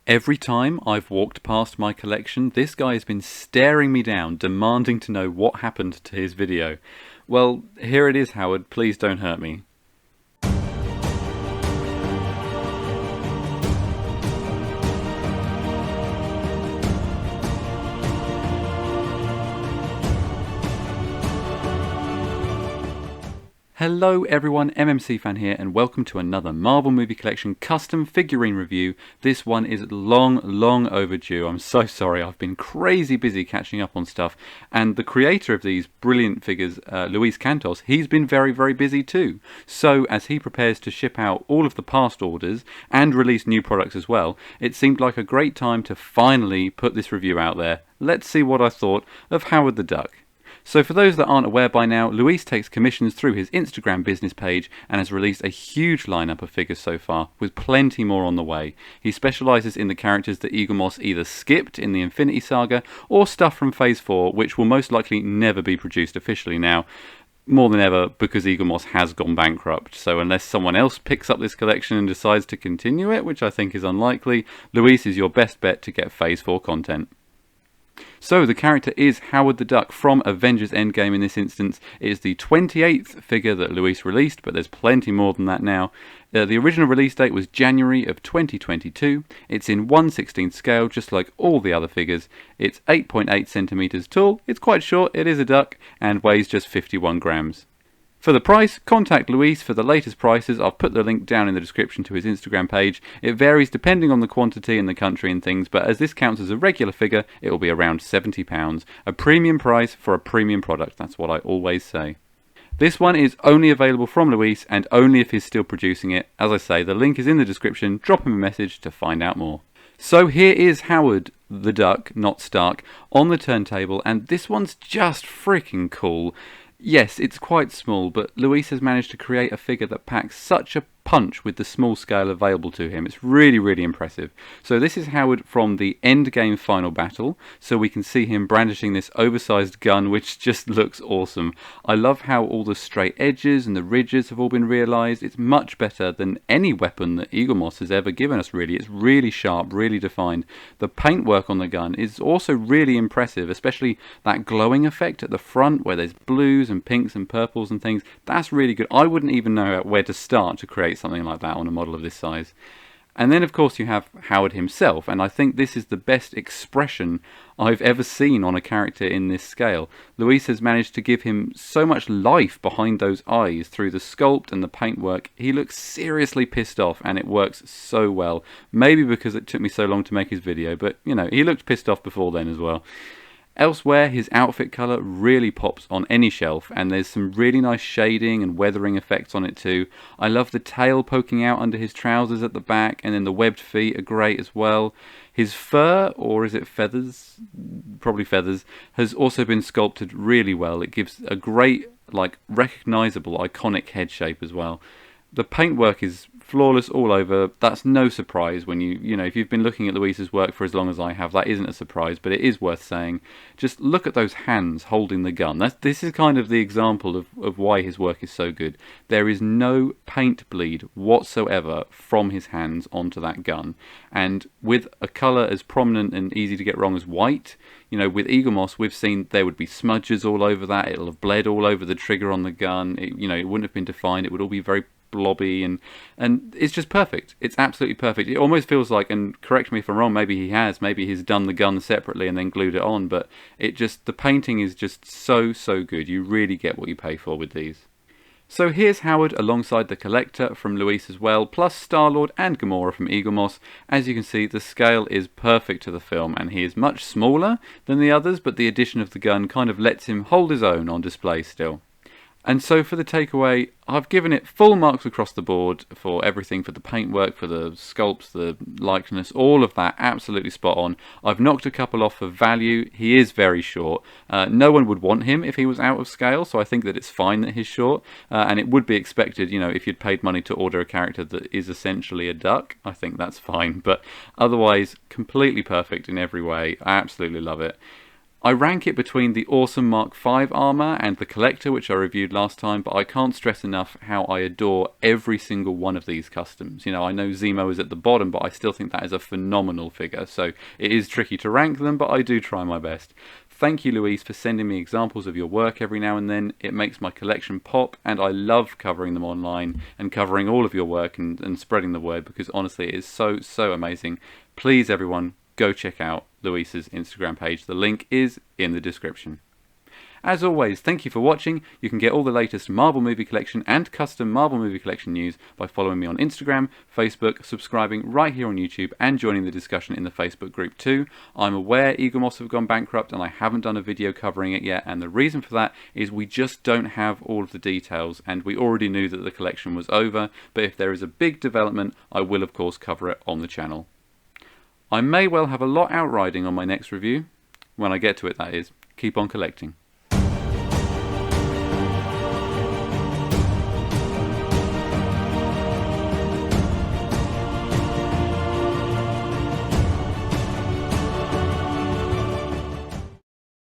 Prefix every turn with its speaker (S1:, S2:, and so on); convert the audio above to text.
S1: Every time I've walked past my collection, this guy has been staring me down, demanding to know what happened to his video. Well, here it is, Howard. Please don't hurt me. Hello everyone, MMC Fan here, and welcome to another Marvel Movie Collection custom figurine review. This one is long overdue. I'm so sorry, I've been crazy busy catching up on stuff, and the creator of these brilliant figures, Luis Cantos, he's been very busy too. So as he prepares to ship out all of the past orders and release new products as well, it seemed like a great time to finally put this review out there. Let's see what I thought of Howard the Duck. So for those that aren't aware by now, Luis takes commissions through his Instagram business page and has released a huge lineup of figures so far, with plenty more on the way. He specialises in the characters that Eagle Moss either skipped in the Infinity Saga, or stuff from Phase 4, which will most likely never be produced officially now, more than ever because Eagle Moss has gone bankrupt. So unless someone else picks up this collection and decides to continue it, which I think is unlikely, Luis is your best bet to get Phase 4 content. So the character is Howard the Duck from Avengers Endgame in this instance. It is the 28th figure that Luis released, but there's plenty more than that now. The original release date was January of 2022. It's in 1/16 scale, just like all the other figures. It's 8.8 centimeters tall, it's quite short, it is a duck, and weighs just 51 grams. For the price, contact Luis for the latest prices. I've put the link down in the description to his Instagram page. It varies depending on the quantity and the country and things, but as this counts as a regular figure, it will be around £70. A premium price for a premium product, that's what I always say. This one is only available from Luis and only if he's still producing it. As I say, the link is in the description. Drop him a message to find out more. So here is Howard the Duck, not Stark, on the turntable, and this one's just freaking cool. Yes, it's quite small, but Luis has managed to create a figure that packs such a punch with the small scale available to him. It's really impressive. So this is Howard from the Endgame final battle, so we can see him brandishing this oversized gun, which just looks awesome. I love how all the straight edges and the ridges have all been realised. It's much better than any weapon that Eagle Moss has ever given us, really. It's really sharp, really defined. The paintwork on the gun is also really impressive, especially that glowing effect at the front where there's blues and pinks and purples and things. That's really good. I wouldn't even know where to start to create something like that on a model of this size. And then of course you have Howard himself, and I think this is the best expression I've ever seen on a character in this scale. Luis has managed to give him so much life behind those eyes through the sculpt and the paintwork. He looks seriously pissed off and it works so well. Maybe because it took me so long to make his video, but you know, he looked pissed off before then as well. Elsewhere, his outfit colour really pops on any shelf, and there's some really nice shading and weathering effects on it too. I love the tail poking out under his trousers at the back, and then the webbed feet are great as well. His fur, or is it feathers? Probably feathers, has also been sculpted really well. It gives a great, recognisable, iconic head shape as well. The paintwork is flawless all over. That's no surprise when you know, if you've been looking at Luis's work for as long as I have, that isn't a surprise, but it is worth saying. Just look at those hands holding the gun. This is kind of the example of why his work is so good. There is no paint bleed whatsoever from his hands onto that gun. And with a colour as prominent and easy to get wrong as white, you know, with Eagle Moss, we've seen there would be smudges all over that. It'll have bled all over the trigger on the gun. It wouldn't have been defined. It would all be very blobby, and it's just perfect. It's absolutely perfect. It almost feels like, and correct me if I'm wrong, maybe he's done the gun separately and then glued it on, but the painting is just so good. You really get what you pay for with these. So here's Howard alongside the Collector from Luis as well, plus Star-Lord and Gamora from Eagle Moss. As you can see, the scale is perfect to the film, and he is much smaller than the others, but the addition of the gun kind of lets him hold his own on display still. And so for the takeaway, I've given it full marks across the board for everything, for the paintwork, for the sculpts, the likeness, all of that, absolutely spot on. I've knocked a couple off for value. He is very short. No one would want him if he was out of scale, so I think that it's fine that he's short. And it would be expected, you know, if you'd paid money to order a character that is essentially a duck, I think that's fine. But otherwise, completely perfect in every way. I absolutely love it. I rank it between the awesome Mark V armor and the Collector, which I reviewed last time, but I can't stress enough how I adore every single one of these customs. You know, I know Zemo is at the bottom, but I still think that is a phenomenal figure, so it is tricky to rank them, but I do try my best. Thank you, Luis, for sending me examples of your work every now and then. It makes my collection pop, and I love covering them online and covering all of your work and spreading the word, because honestly it is so amazing. Please, everyone, go check out Luis's Instagram page. The link is in the description. As always, thank you for watching. You can get all the latest Marvel Movie Collection and custom Marvel Movie Collection news by following me on Instagram, Facebook, subscribing right here on YouTube, and joining the discussion in the Facebook group too. I'm aware Eagle Moss have gone bankrupt and I haven't done a video covering it yet, and the reason for that is we just don't have all of the details, and we already knew that the collection was over, but if there is a big development, I will of course cover it on the channel. I may well have a lot outriding on my next review. When I get to it, that is. Keep on collecting.